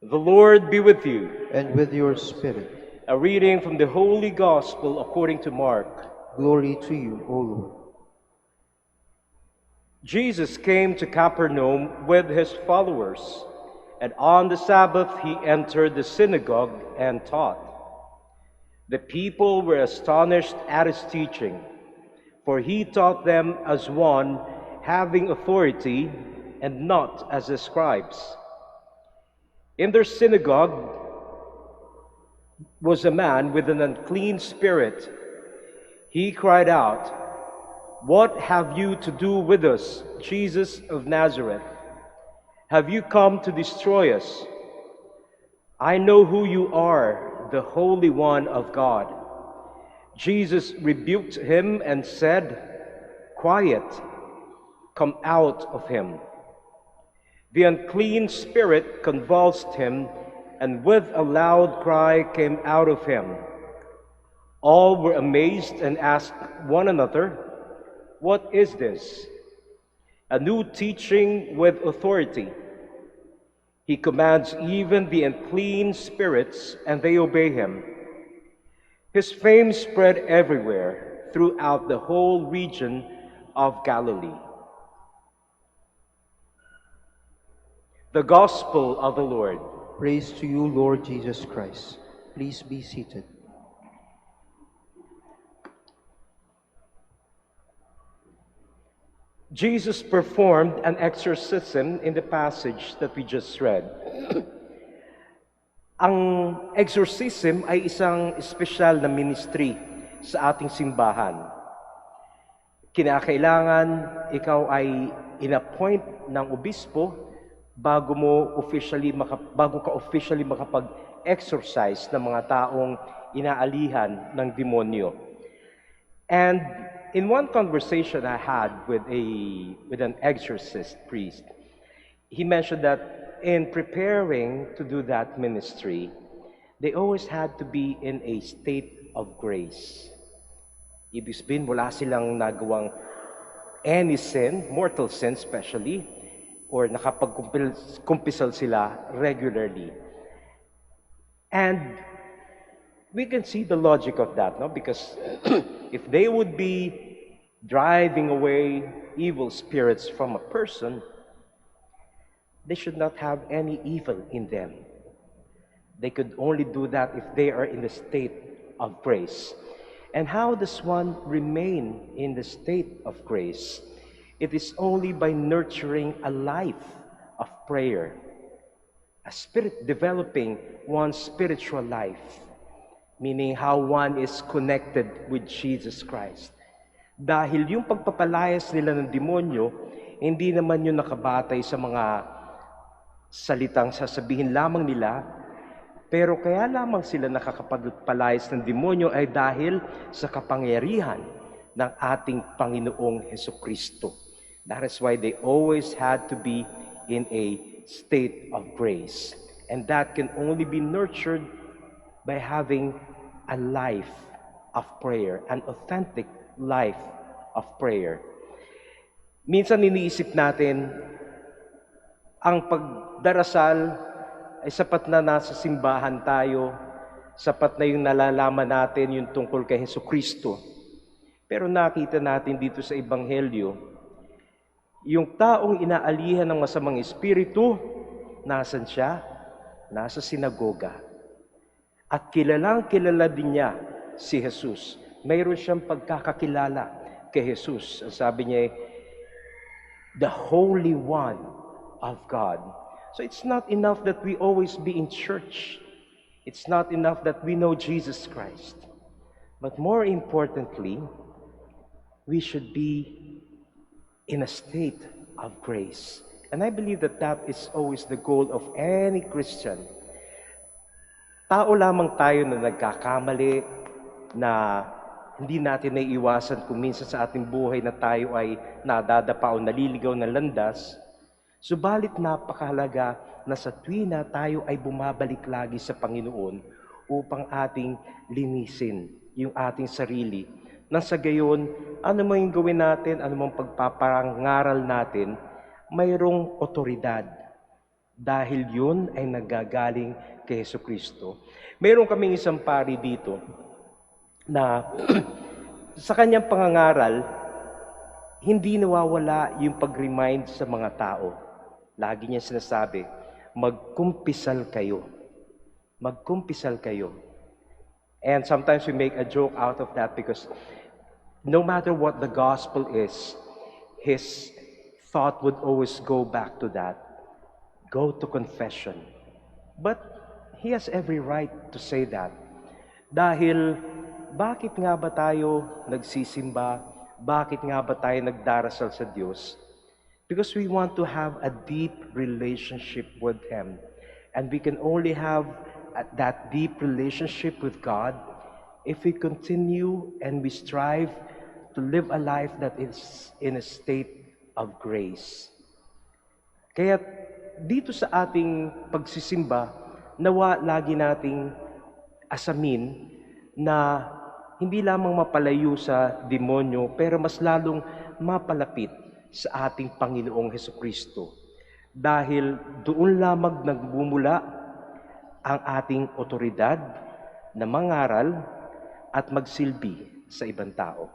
The Lord be with you. and with your spirit. A reading from the Holy Gospel according to Mark. Glory to you, O Lord. Jesus came to Capernaum with his followers, and on the Sabbath he entered the synagogue and taught. The people were astonished at his teaching, for he taught them as one having authority and not as the scribes. In their synagogue was a man with an unclean spirit. He cried out, "What have you to do with us, Jesus of Nazareth? Have you come to destroy us? I know who you are, the Holy One of God." Jesus rebuked him and said, "Quiet, come out of him." The unclean spirit convulsed him, and with a loud cry came out of him. All were amazed and asked one another, "What is this?" A new teaching with authority. He commands even the unclean spirits, and they obey him. His fame spread everywhere throughout the whole region of Galilee. The Gospel of the Lord. Praise to you, Lord Jesus Christ. Please be seated. Jesus performed an exorcism in the passage that we just read. Ang exorcism ay isang espesyal na ministry sa ating simbahan. Kinakailangan ikaw ay inappoint ng obispo bago ka officially makapag-exorcise ng mga taong inaalihan ng demonyo. And in one conversation I had with an exorcist priest, he mentioned that in preparing to do that ministry, they always had to be in a state of grace. Ibig sabihin, wala silang nagawang any sin, mortal sin especially, or nakapagkumpisal sila regularly. And we can see the logic of that, no? Because if they would be driving away evil spirits from a person, they should not have any evil in them. They could only do that if they are in the state of grace. And how does one remain in the state of grace? It is only by nurturing a life of prayer, developing one's spiritual life, meaning how one is connected with Jesus Christ. Dahil yung pagpapalayas nila ng demonyo, hindi naman yun nakabatay sa mga salitang sasabihin lamang nila, pero kaya lamang sila nakakapagpalayas ng demonyo ay dahil sa kapangyarihan ng ating Panginoong Hesukristo. That is why they always had to be in a state of grace. And that can only be nurtured by having a life of prayer, an authentic life of prayer. Minsan iniisip natin, ang pagdarasal ay sapat na nasa simbahan tayo, sapat na yung nalalaman natin yung tungkol kay Hesukristo. Pero nakita natin dito sa Ebanghelyo, yung taong inaalihan ng masamang espiritu, nasan siya? Nasa sinagoga. At kilala din niya si Jesus. Mayroon siyang pagkakakilala kay Jesus. Sabi niya, the Holy One of God. So it's not enough that we always be in church. It's not enough that we know Jesus Christ. But more importantly, we should be in a state of grace. And I believe that that is always the goal of any Christian. Tao lamang tayo na nagkakamali, na hindi natin naiiwasan kung minsan sa ating buhay na tayo ay nadadapa o naliligaw ng landas. Subalit napakahalaga na sa tuwina tayo ay bumabalik lagi sa Panginoon upang ating linisin yung ating sarili. Nang sa gayon, ano man yung gawin natin, ano man pagpaparangaral natin, mayroong otoridad. dahil yun ay nagagaling kay Hesus Kristo. Meron kaming isang pari dito na sa kanyang pangangaral, hindi nawawala yung pag-remind sa mga tao. Lagi niya sinasabi, magkumpisal kayo. Magkumpisal kayo. And sometimes we make a joke out of that because no matter what the gospel is, his thought would always go back to that. Go to confession. But he has every right to say that. Dahil, bakit nga ba tayo nagsisimba? Bakit nga ba tayo nagdarasal sa Diyos? Because we want to have a deep relationship with Him. And we can only have that deep relationship with God if we continue and we strive to live a life that is in a state of grace. Kaya dito sa ating pagsisimba, nawa lagi nating asamin na hindi lamang mapalayo sa demonyo, pero mas lalong mapalapit sa ating Panginoong Hesukristo. Dahil doon lamang nagbumula ang ating otoridad na mangaral at magsilbi sa ibang tao.